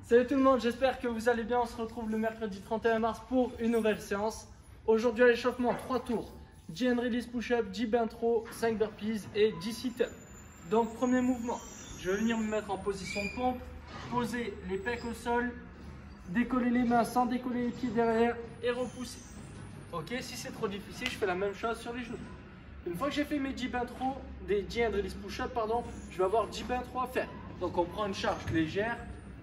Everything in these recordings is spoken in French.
Salut tout le monde, j'espère que vous allez bien. On se retrouve le mercredi 31 mars pour une nouvelle séance. Aujourd'hui à l'échauffement, 3 tours. 10 hand release push-up, 10 bentro, 5 burpees et 10 sit-up. Donc premier mouvement, je vais venir me mettre en position de pompe, poser les pecs au sol, décoller les mains sans décoller les pieds derrière et repousser. Ok, si c'est trop difficile, je fais la même chose sur les genoux. Une fois que j'ai fait mes 10 bentro, des 10 hand release push-up, pardon, je vais avoir 10 bentro à faire. Donc on prend une charge légère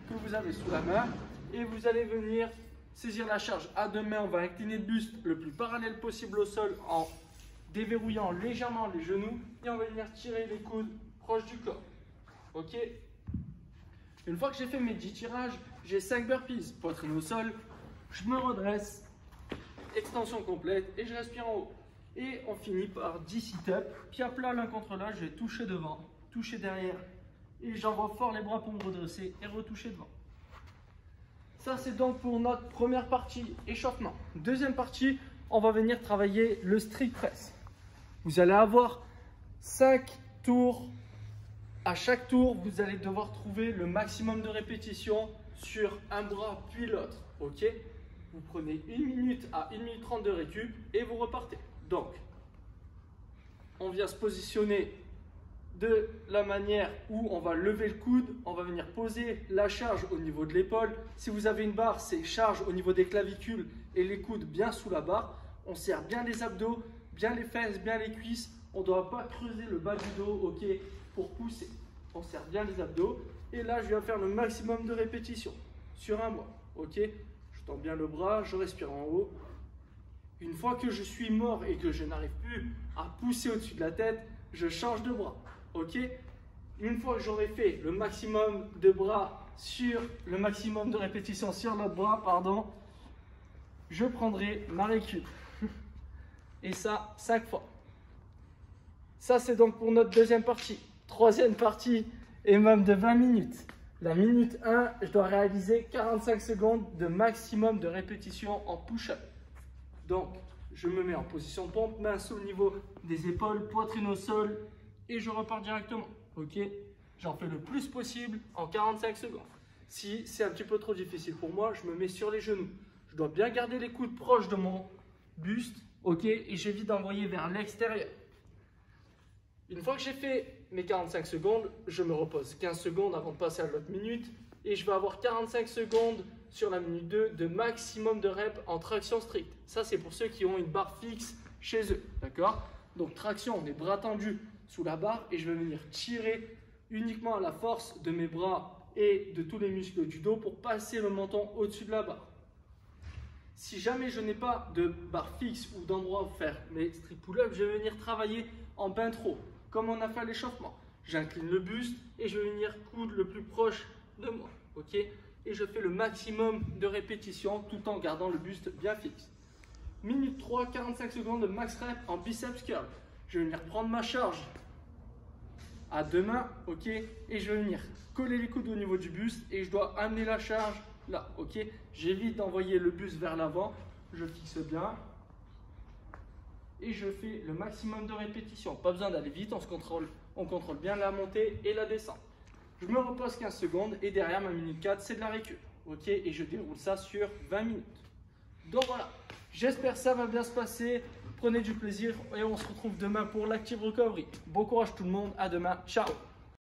que vous avez sous la main et vous allez venir saisir la charge à deux mains. On va incliner le buste le plus parallèle possible au sol en déverrouillant légèrement les genoux et on va venir tirer les coudes proches du corps. Ok. Une fois que j'ai fait mes 10 tirages, j'ai 5 burpees, poitrine au sol, je me redresse, extension complète et je respire en haut. Et on finit par 10 sit-ups, pieds à plat l'un contre l'autre, je vais toucher devant, toucher derrière et j'envoie fort les bras pour me redresser et retoucher devant. Ça c'est donc pour notre première partie échauffement. Deuxième partie, on va venir travailler le strict press. Vous allez avoir 5 tours. À chaque tour, vous allez devoir trouver le maximum de répétitions sur un bras puis l'autre. Ok? Vous prenez 1 minute à 1 minute 30 de récup et vous repartez. Donc, on vient se positionner de la manière où on va lever le coude, on va venir poser la charge au niveau de l'épaule. Si vous avez une barre, c'est charge au niveau des clavicules et les coudes bien sous la barre. On serre bien les abdos, bien les fesses, bien les cuisses. On ne doit pas creuser le bas du dos, ok, pour pousser. On serre bien les abdos. Et là, je viens faire le maximum de répétitions sur un mois, ok. Je tends bien le bras, je respire en haut. Une fois que je suis mort et que je n'arrive plus à pousser au-dessus de la tête, je change de bras. Ok. Une fois que j'aurai fait le maximum de bras sur le maximum de répétitions sur l'autre bras, pardon, je prendrai ma récup. Et ça, 5 fois. Ça, c'est donc pour notre deuxième partie. Troisième partie et même de 20 minutes. La minute 1, je dois réaliser 45 secondes de maximum de répétitions en push-up. Donc, je me mets en position de pompe, main au niveau des épaules, poitrine au sol et je repars directement. Ok, j'en fais le plus possible en 45 secondes. Si c'est un petit peu trop difficile pour moi, je me mets sur les genoux. Je dois bien garder les coudes proches de mon buste, ok, et j'évite d'envoyer vers l'extérieur. Une fois que j'ai fait mes 45 secondes, je me repose 15 secondes avant de passer à l'autre minute et je vais avoir 45 secondes sur la minute 2 de maximum de reps en traction stricte. Ça, c'est pour ceux qui ont une barre fixe chez eux, d'accord? Donc traction, on est bras tendus sous la barre et je vais venir tirer uniquement à la force de mes bras et de tous les muscles du dos pour passer le menton au-dessus de la barre. Si jamais je n'ai pas de barre fixe ou d'endroit où faire mes strict pull-up, je vais venir travailler en bentro, comme on a fait à l'échauffement. J'incline le buste et je vais venir coudre le plus proche de moi, ok? Et je fais le maximum de répétitions tout en gardant le buste bien fixe. Minute 3, 45 secondes de max rep en biceps curl. Je vais venir prendre ma charge à deux mains, ok? Et je vais venir coller les coudes au niveau du buste et je dois amener la charge là, ok? J'évite d'envoyer le buste vers l'avant, je fixe bien et je fais le maximum de répétitions. Pas besoin d'aller vite, on contrôle bien la montée et la descente. Je me repose 15 secondes et derrière ma minute 4, c'est de la récup. Ok, et je déroule ça sur 20 minutes. Donc voilà, j'espère que ça va bien se passer. Prenez du plaisir et on se retrouve demain pour l'Active Recovery. Bon courage tout le monde, à demain, ciao.